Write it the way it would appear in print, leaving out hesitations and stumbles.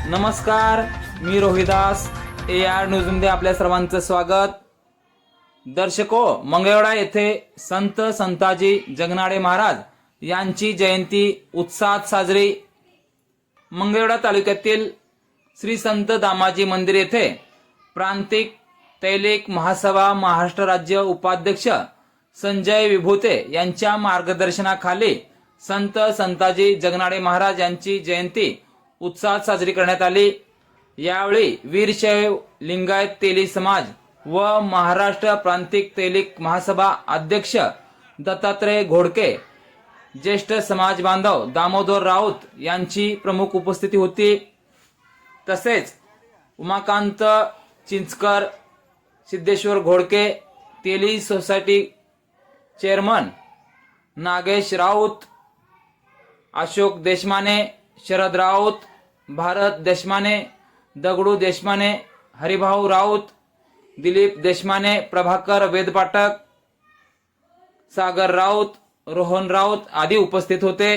नमस्कार, मी रोहिदास. AR न्यूजमध्ये आपल्या सर्वांचं स्वागत. दर्शको, मंगळवेढा येथे संत संताजी जगनाडे महाराज यांची जयंती उत्साहात साजरी. मंगळवेढा तालुक्यातील श्री संत दामाजी मंदिर येथे प्रांतिक तैलिक महासभा महाराष्ट्र राज्य उपाध्यक्ष संजय विभूते यांच्या मार्गदर्शनाखाली संत संताजी जगनाडे महाराज यांची जयंती उत्साहात साजरी करण्यात आली. यावेळी वीरशैव लिंगायत तेली समाज व महाराष्ट्र प्रांतिक तैलिक महासभा अध्यक्ष दत्तात्रय घोडके, ज्येष्ठ समाज बांधव दामोदर राऊत यांची प्रमुख उपस्थिती होती. तसेच उमाकांत चिंचकर, सिद्धेश्वर घोडके, तेली सोसायटी चेअरमन नागेश राऊत, अशोक देशमाने, शरद राऊत, भारत देशमाने, दगडू देशमाने, हरिभाऊ राऊत, दिलीप देशमाने, प्रभाकर वेदपाठक, सागर राऊत, रोहन राऊत आदी उपस्थित होते.